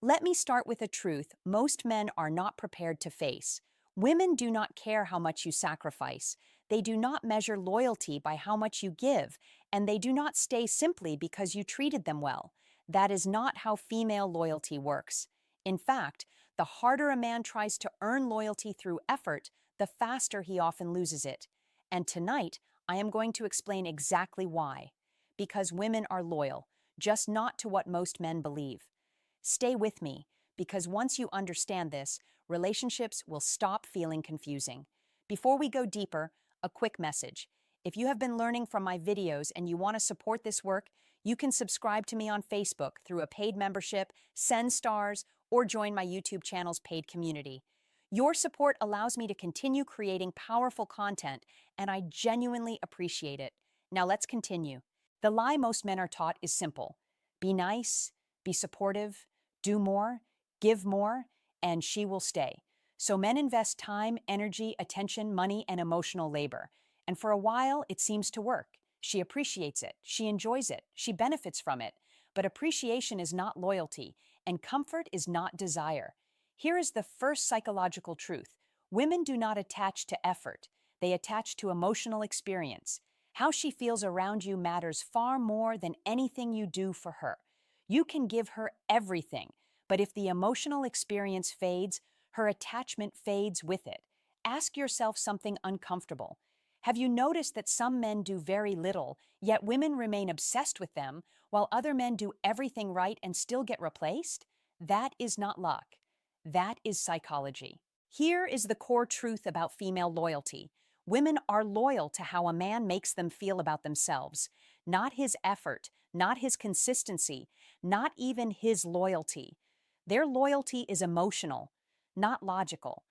Let me start with a truth most men are not prepared to face. Women do not care how much you sacrifice. They do not measure loyalty by how much you give, and they do not stay simply because you treated them well. That is not how female loyalty works. In fact, the harder a man tries to earn loyalty through effort, the faster he often loses it. And tonight, I am going to explain exactly why. Because women are loyal, just not to what most men believe. Stay with me, because once you understand this, relationships will stop feeling confusing. Before we go deeper, a quick message. If you have been learning from my videos and you want to support this work, you can subscribe to me on Facebook through a paid membership, send stars, or join my YouTube channel's paid community. Your support allows me to continue creating powerful content, and I genuinely appreciate it. Now let's continue. The lie most men are taught is simple. Be nice, be supportive, do more, give more, and she will stay. So men invest time, energy, attention, money, and emotional labor. And for a while, it seems to work. She appreciates it, she enjoys it, she benefits from it. But appreciation is not loyalty, and comfort is not desire. Here is the first psychological truth. Women do not attach to effort. They attach to emotional experience. How she feels around you matters far more than anything you do for her. You can give her everything, but if the emotional experience fades, her attachment fades with it. Ask yourself something uncomfortable. Have you noticed that some men do very little, yet women remain obsessed with them, while other men do everything right and still get replaced? That is not luck. That is psychology. Here is the core truth about female loyalty. Women are loyal to how a man makes them feel about themselves, not his effort, not his consistency, not even his loyalty. Their loyalty is emotional, not logical.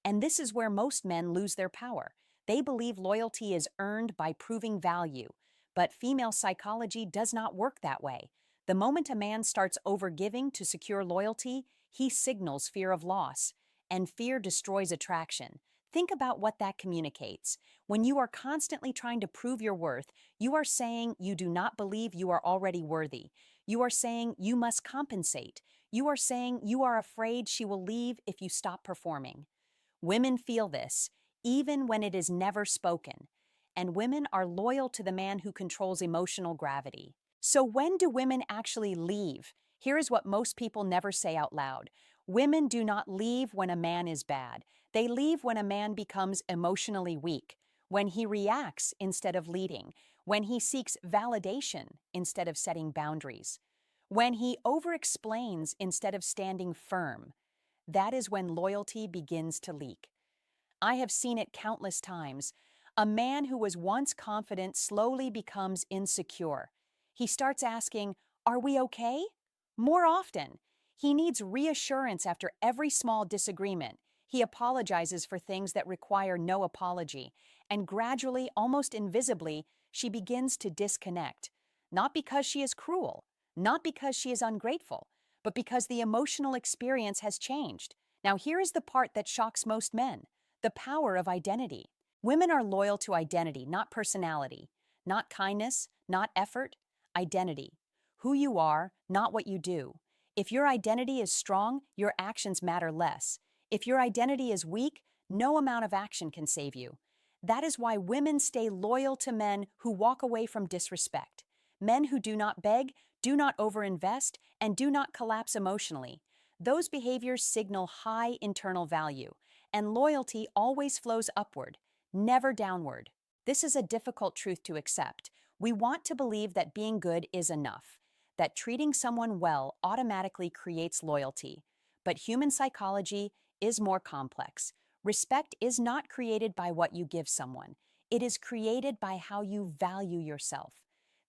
And this is where most men lose their power. They believe loyalty is earned by proving value, but female psychology does not work that way. The moment a man starts overgiving to secure loyalty, he signals fear of loss, and fear destroys attraction. Think about what that communicates. When you are constantly trying to prove your worth, you are saying you do not believe you are already worthy. You are saying you must compensate. You are saying you are afraid she will leave if you stop performing. Women feel this, even when it is never spoken. And women are loyal to the man who controls emotional gravity. So when do women actually leave? Here is what most people never say out loud. Women do not leave when a man is bad. They leave when a man becomes emotionally weak, when he reacts instead of leading, when he seeks validation instead of setting boundaries, when he over-explains instead of standing firm. That is when loyalty begins to leak. I have seen it countless times. A man who was once confident slowly becomes insecure. He starts asking, "Are we okay?" More often. He needs reassurance after every small disagreement. He apologizes for things that require no apology. And gradually, almost invisibly, she begins to disconnect. Not because she is cruel, not because she is ungrateful, but because the emotional experience has changed. Now, here is the part that shocks most men. The power of identity. Women are loyal to identity, not personality, not kindness, not effort, identity. Who you are, not what you do. If your identity is strong, your actions matter less. If your identity is weak, no amount of action can save you. That is why women stay loyal to men who walk away from disrespect. Men who do not beg, do not overinvest, and do not collapse emotionally. Those behaviors signal high internal value, and loyalty always flows upward, never downward. This is a difficult truth to accept. We want to believe that being good is enough, that treating someone well automatically creates loyalty. But human psychology is more complex. Respect is not created by what you give someone. It is created by how you value yourself.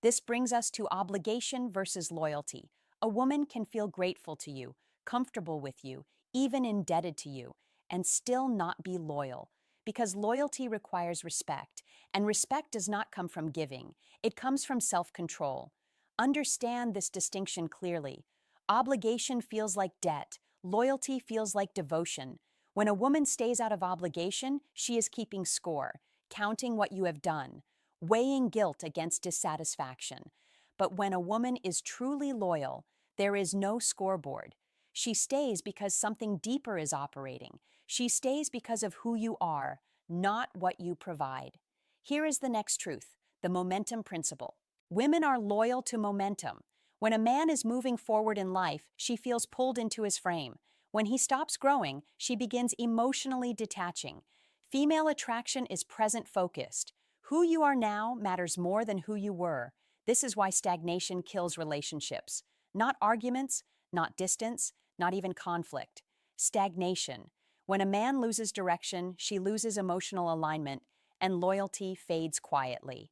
This brings us to obligation versus loyalty. A woman can feel grateful to you, comfortable with you, even indebted to you, and still not be loyal. Because loyalty requires respect, and respect does not come from giving. It comes from self-control. Understand this distinction clearly. Obligation feels like debt. Loyalty feels like devotion. When a woman stays out of obligation, she is keeping score, counting what you have done, weighing guilt against dissatisfaction. But when a woman is truly loyal, there is no scoreboard. She stays because something deeper is operating. She stays because of who you are, not what you provide. Here is the next truth, the momentum principle. Women are loyal to momentum. When a man is moving forward in life, she feels pulled into his frame. When he stops growing, she begins emotionally detaching. Female attraction is present-focused. Who you are now matters more than who you were. This is why stagnation kills relationships. Not arguments, not distance, not even conflict. Stagnation. When a man loses direction, she loses emotional alignment, and loyalty fades quietly.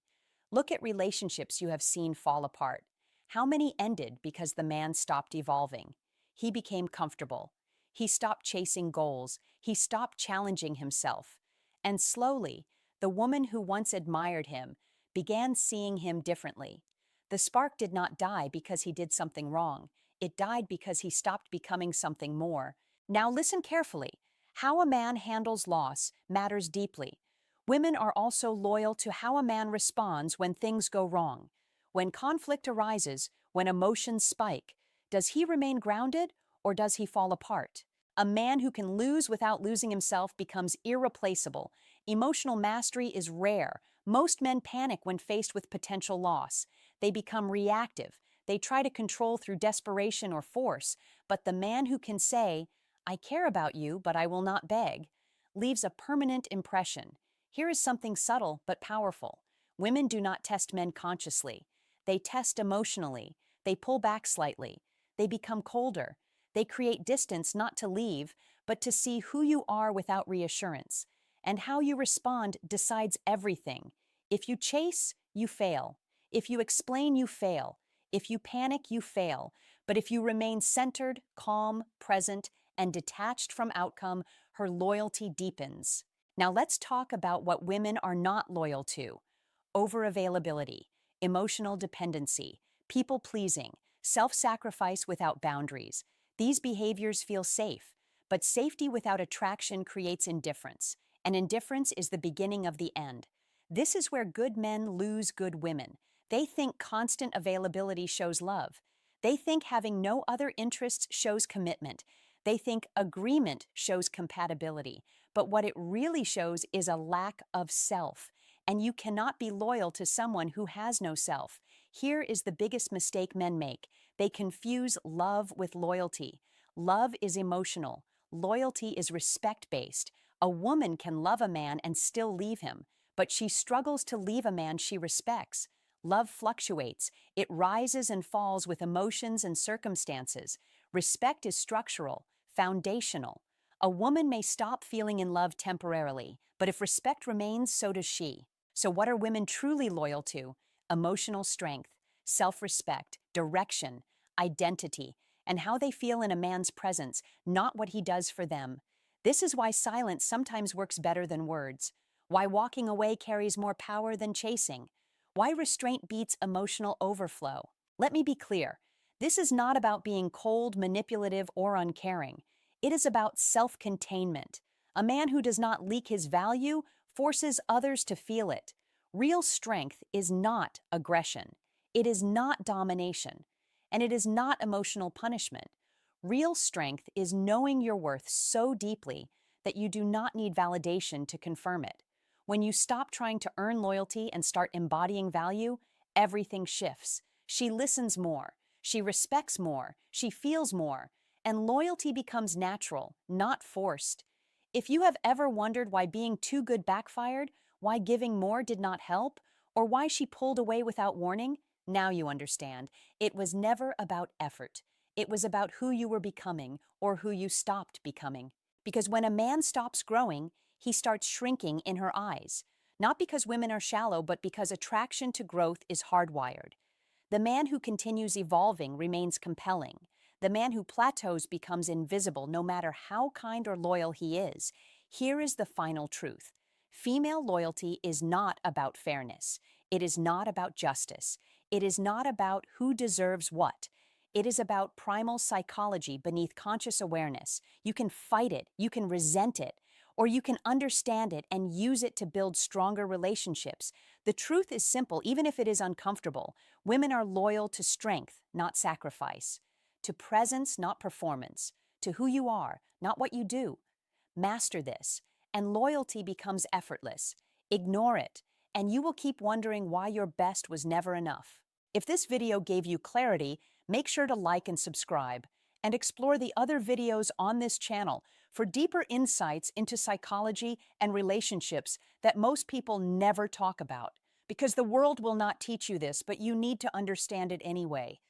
Look at relationships you have seen fall apart. How many ended because the man stopped evolving? He became comfortable. He stopped chasing goals. He stopped challenging himself. And slowly, the woman who once admired him began seeing him differently. The spark did not die because he did something wrong. It died because he stopped becoming something more. Now listen carefully. How a man handles loss matters deeply. Women are also loyal to how a man responds when things go wrong. When conflict arises, when emotions spike, does he remain grounded or does he fall apart? A man who can lose without losing himself becomes irreplaceable. Emotional mastery is rare. Most men panic when faced with potential loss. They become reactive. They try to control through desperation or force. But the man who can say, "I care about you, but I will not beg," leaves a permanent impression. Here is something subtle but powerful. Women do not test men consciously. They test emotionally. They pull back slightly. They become colder. They create distance not to leave, but to see who you are without reassurance. And how you respond decides everything. If you chase, you fail. If you explain, you fail. If you panic, you fail. But if you remain centered, calm, present, and detached from outcome, her loyalty deepens. Now let's talk about what women are not loyal to. Overavailability, emotional dependency, people-pleasing, self-sacrifice without boundaries. These behaviors feel safe, but safety without attraction creates indifference, and indifference is the beginning of the end. This is where good men lose good women. They think constant availability shows love. They think having no other interests shows commitment. They think agreement shows compatibility. But what it really shows is a lack of self. And you cannot be loyal to someone who has no self. Here is the biggest mistake men make. They confuse love with loyalty. Love is emotional. Loyalty is respect-based. A woman can love a man and still leave him, but she struggles to leave a man she respects. Love fluctuates. It rises and falls with emotions and circumstances. Respect is structural, foundational. A woman may stop feeling in love temporarily, but if respect remains, so does she. So what are women truly loyal to? Emotional strength, self-respect, direction, identity, and how they feel in a man's presence, not what he does for them. This is why silence sometimes works better than words, why walking away carries more power than chasing, why restraint beats emotional overflow. Let me be clear. This is not about being cold, manipulative, or uncaring. It is about self-containment. A man who does not leak his value forces others to feel it. Real strength is not aggression. It is not domination. And it is not emotional punishment. Real strength is knowing your worth so deeply that you do not need validation to confirm it. When you stop trying to earn loyalty and start embodying value, everything shifts. She listens more. She respects more. She feels more. And loyalty becomes natural, not forced. If you have ever wondered why being too good backfired, why giving more did not help, or why she pulled away without warning, now you understand. It was never about effort. It was about who you were becoming or who you stopped becoming. Because when a man stops growing, he starts shrinking in her eyes. Not because women are shallow, but because attraction to growth is hardwired. The man who continues evolving remains compelling. The man who plateaus becomes invisible no matter how kind or loyal he is. Here is the final truth. Female loyalty is not about fairness. It is not about justice. It is not about who deserves what. It is about primal psychology beneath conscious awareness. You can fight it, you can resent it, or you can understand it and use it to build stronger relationships. The truth is simple, even if it is uncomfortable. Women are loyal to strength, not sacrifice. to presence, not performance, to who you are, not what you do. Master this, and loyalty becomes effortless. Ignore it, and you will keep wondering why your best was never enough. If this video gave you clarity, make sure to like and subscribe, and explore the other videos on this channel for deeper insights into psychology and relationships that most people never talk about. Because the world will not teach you this, but you need to understand it anyway.